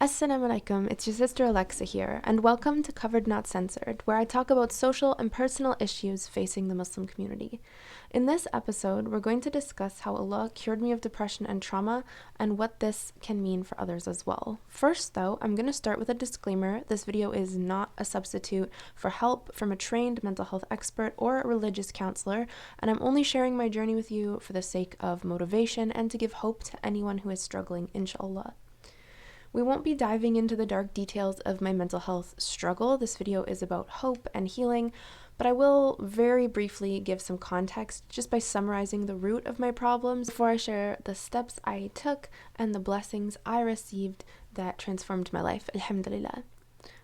Assalamu alaikum, it's your sister Alexa here, and welcome to Covered Not Censored, where I talk about social and personal issues facing the Muslim community. In this episode, we're going to discuss how Allah cured me of depression and trauma, and what this can mean for others as well. First though, I'm going to start with a disclaimer. This video is not a substitute for help from a trained mental health expert or a religious counselor, and I'm only sharing my journey with you for the sake of motivation and to give hope to anyone who is struggling, Insha Allah. We won't be diving into the dark details of my mental health struggle. This video is about hope and healing, but I will very briefly give some context just by summarizing the root of my problems before I share the steps I took and the blessings I received that transformed my life, alhamdulillah.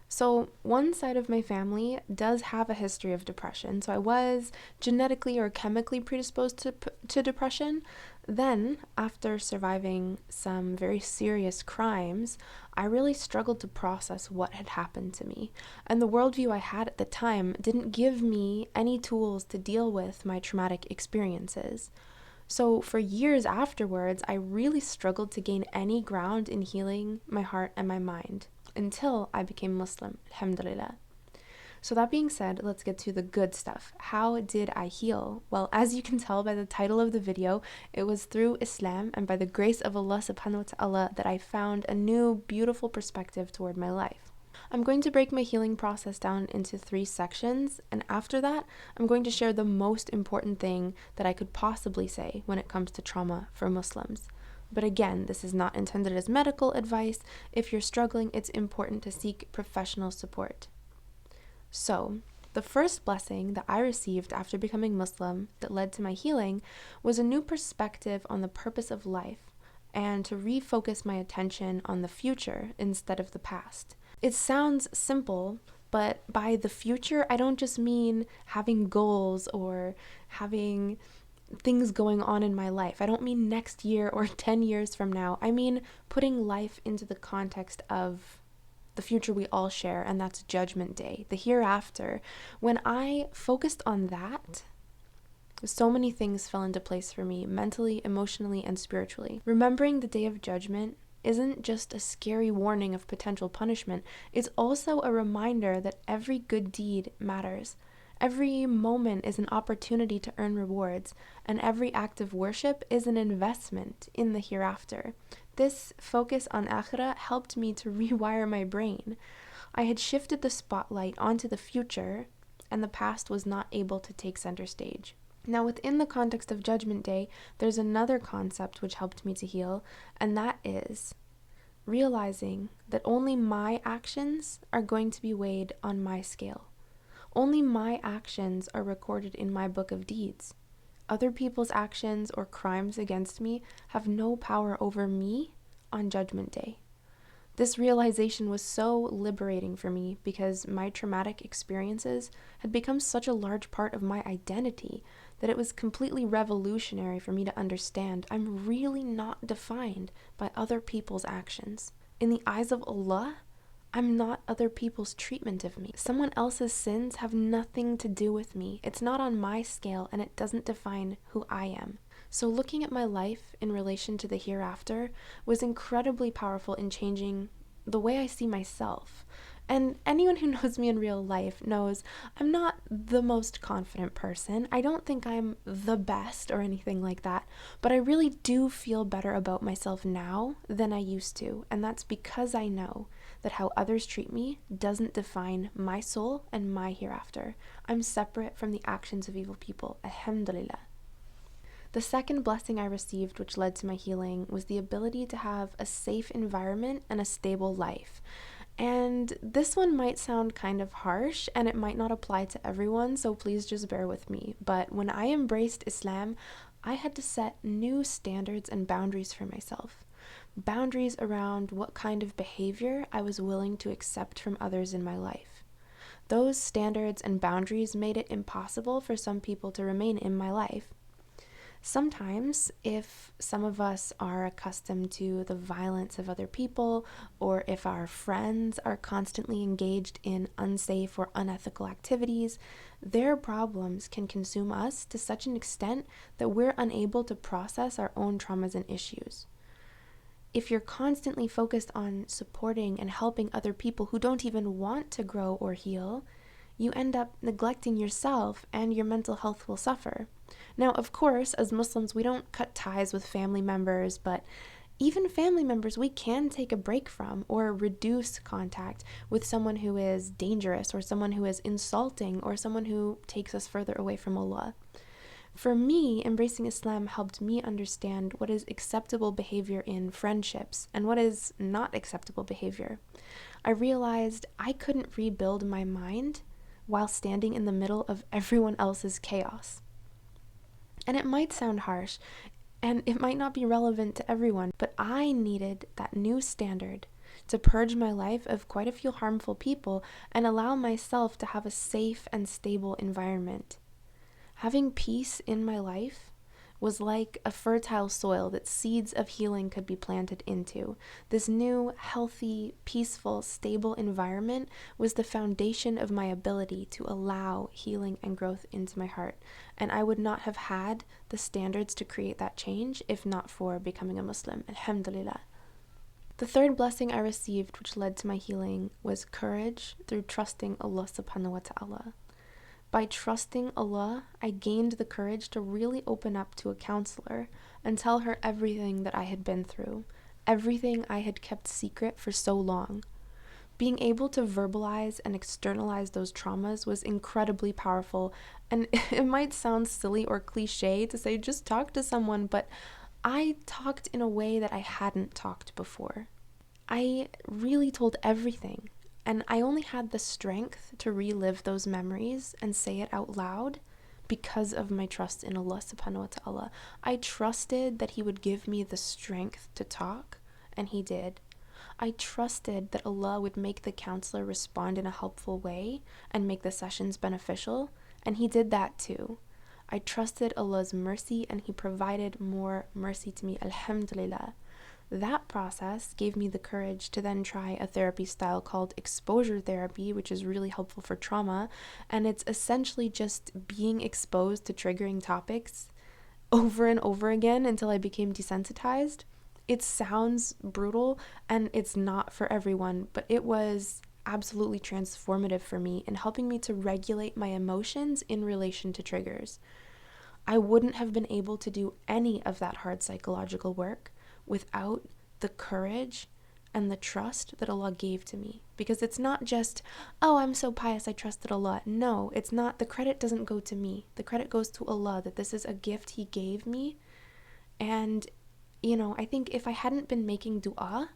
So one side of my family does have a history of depression, so I was genetically or chemically predisposed to depression. Then, after surviving some very serious crimes, I really struggled to process what had happened to me. And the worldview I had at the time didn't give me any tools to deal with my traumatic experiences. So for years afterwards, I really struggled to gain any ground in healing my heart and my mind until I became Muslim, alhamdulillah. So that being said, let's get to the good stuff. How did I heal? Well, as you can tell by the title of the video, it was through Islam and by the grace of Allah subhanahu wa ta'ala that I found a new beautiful perspective toward my life. I'm going to break my healing process down into 3 sections, and after that, I'm going to share the most important thing that I could possibly say when it comes to trauma for Muslims. But again, this is not intended as medical advice. If you're struggling, it's important to seek professional support. So, the first blessing that I received after becoming Muslim that led to my healing was a new perspective on the purpose of life and to refocus my attention on the future instead of the past. It sounds simple, but by the future, I don't just mean having goals or having things going on in my life. I don't mean next year or 10 years from now. I mean putting life into the context of the future we all share, and that's Judgment Day, the hereafter. When I focused on that, so many things fell into place for me, mentally, emotionally, and spiritually. Remembering the Day of Judgment isn't just a scary warning of potential punishment, it's also a reminder that every good deed matters. Every moment is an opportunity to earn rewards, and every act of worship is an investment in the hereafter. This focus on akhirah helped me to rewire my brain. I had shifted the spotlight onto the future, and the past was not able to take center stage. Now, within the context of Judgment Day, there's another concept which helped me to heal, and that is realizing that only my actions are going to be weighed on my scale. Only my actions are recorded in my book of deeds. Other people's actions or crimes against me have no power over me on Judgment Day. This realization was so liberating for me because my traumatic experiences had become such a large part of my identity that it was completely revolutionary for me to understand I'm really not defined by other people's actions. In the eyes of Allah, I'm not other people's treatment of me. Someone else's sins have nothing to do with me. It's not on my scale, and it doesn't define who I am. So looking at my life in relation to the hereafter was incredibly powerful in changing the way I see myself. And anyone who knows me in real life knows I'm not the most confident person. I don't think I'm the best or anything like that, but I really do feel better about myself now than I used to, and that's because I know that how others treat me doesn't define my soul and my hereafter. I'm separate from the actions of evil people, alhamdulillah. The second blessing I received, which led to my healing, was the ability to have a safe environment and a stable life. And this one might sound kind of harsh, and it might not apply to everyone, so please just bear with me. But when I embraced Islam, I had to set new standards and boundaries for myself. Boundaries around what kind of behavior I was willing to accept from others in my life. Those standards and boundaries made it impossible for some people to remain in my life. Sometimes, if some of us are accustomed to the violence of other people, or if our friends are constantly engaged in unsafe or unethical activities, their problems can consume us to such an extent that we're unable to process our own traumas and issues. if you're constantly focused on supporting and helping other people who don't even want to grow or heal, you end up neglecting yourself and your mental health will suffer. Now, of course, as Muslims, we don't cut ties with family members, but even family members we can take a break from or reduce contact with someone who is dangerous or someone who is insulting or someone who takes us further away from Allah. For me, embracing Islam helped me understand what is acceptable behavior in friendships and what is not acceptable behavior. I realized I couldn't rebuild my mind while standing in the middle of everyone else's chaos. And it might sound harsh, and it might not be relevant to everyone, but I needed that new standard to purge my life of quite a few harmful people and allow myself to have a safe and stable environment. Having peace in my life was like a fertile soil that seeds of healing could be planted into. This new, healthy, peaceful, stable environment was the foundation of my ability to allow healing and growth into my heart. And I would not have had the standards to create that change if not for becoming a Muslim. Alhamdulillah. The third blessing I received, which led to my healing, was courage through trusting Allah subhanahu wa ta'ala. By trusting Allah, I gained the courage to really open up to a counselor and tell her everything that I had been through, everything I had kept secret for so long. Being able to verbalize and externalize those traumas was incredibly powerful, and it might sound silly or cliche to say just talk to someone, but I talked in a way that I hadn't talked before. I really told everything. And I only had the strength to relive those memories and say it out loud because of my trust in Allah subhanahu wa ta'ala. I trusted that He would give me the strength to talk, and He did. I trusted that Allah would make the counselor respond in a helpful way and make the sessions beneficial, and He did that too. I trusted Allah's mercy, and He provided more mercy to me. Alhamdulillah. That process gave me the courage to then try a therapy style called exposure therapy, which is really helpful for trauma, and it's essentially just being exposed to triggering topics over and over again until I became desensitized. It sounds brutal, and it's not for everyone, but it was absolutely transformative for me in helping me to regulate my emotions in relation to triggers. I wouldn't have been able to do any of that hard psychological work without the courage and the trust that Allah gave to me. Because it's not just, oh, I'm so pious, I trusted Allah. No, it's not. The credit doesn't go to me. The credit goes to Allah, that this is a gift He gave me. And, I think if I hadn't been making dua,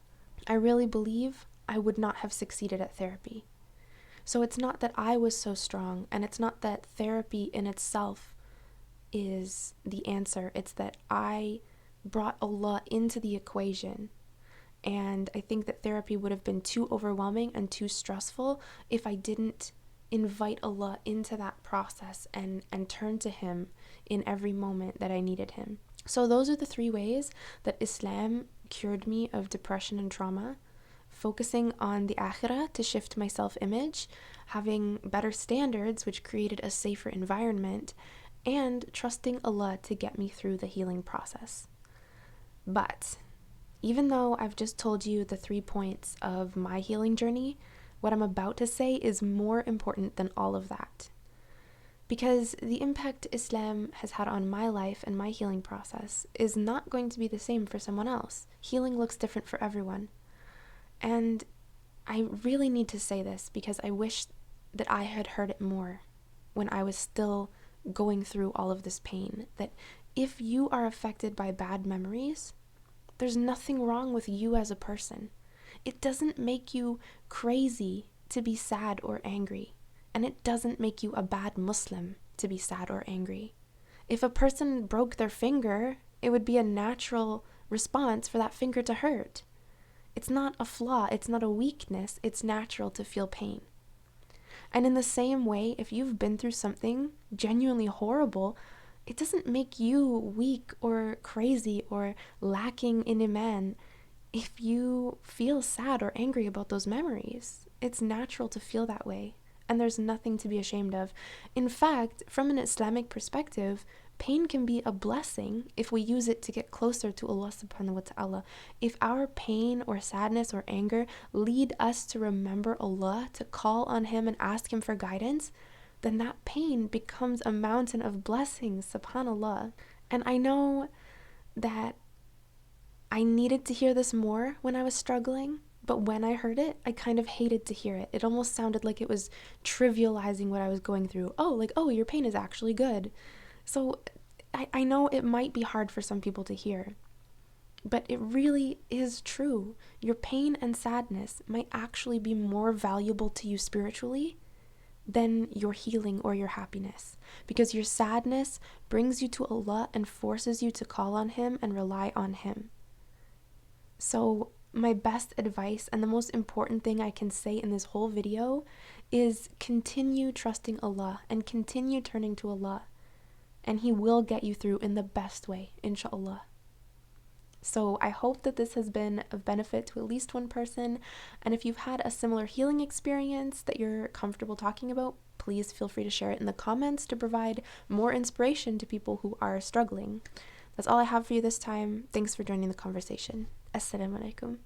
I really believe I would not have succeeded at therapy. So it's not that I was so strong, and it's not that therapy in itself is the answer. It's that I brought Allah into the equation, and I think that therapy would have been too overwhelming and too stressful if I didn't invite Allah into that process and turn to Him in every moment that I needed Him. So those are the 3 ways that Islam cured me of depression and trauma: focusing on the akhirah to shift my self-image, having better standards which created a safer environment, and trusting Allah to get me through the healing process. But even though I've just told you the 3 points of my healing journey, what I'm about to say is more important than all of that. Because the impact Islam has had on my life and my healing process is not going to be the same for someone else. Healing looks different for everyone. And I really need to say this because I wish that I had heard it more when I was still going through all of this pain. That if you are affected by bad memories, there's nothing wrong with you as a person. It doesn't make you crazy to be sad or angry, and it doesn't make you a bad Muslim to be sad or angry. If a person broke their finger, it would be a natural response for that finger to hurt. It's not a flaw, it's not a weakness, it's natural to feel pain. And in the same way, if you've been through something genuinely horrible, it doesn't make you weak or crazy or lacking in iman if you feel sad or angry about those memories. It's natural to feel that way, and there's nothing to be ashamed of. In fact, from an Islamic perspective, pain can be a blessing if we use it to get closer to Allah subhanahu wa ta'ala. If our pain or sadness or anger lead us to remember Allah, to call on Him and ask Him for guidance, then that pain becomes a mountain of blessings, subhanallah. And I know that I needed to hear this more when I was struggling, but when I heard it, I kind of hated to hear it. It almost sounded like it was trivializing what I was going through. Oh, your pain is actually good. So I know it might be hard for some people to hear, but it really is true. Your pain and sadness might actually be more valuable to you spiritually than your healing or your happiness, because your sadness brings you to Allah and forces you to call on Him and rely on Him. So my best advice and the most important thing I can say in this whole video is continue trusting Allah and continue turning to Allah, and He will get you through in the best way, Insha Allah. So I hope that this has been of benefit to at least one person, and if you've had a similar healing experience that you're comfortable talking about, please feel free to share it in the comments to provide more inspiration to people who are struggling. That's all I have for you this time. Thanks for joining the conversation. Assalamu alaikum.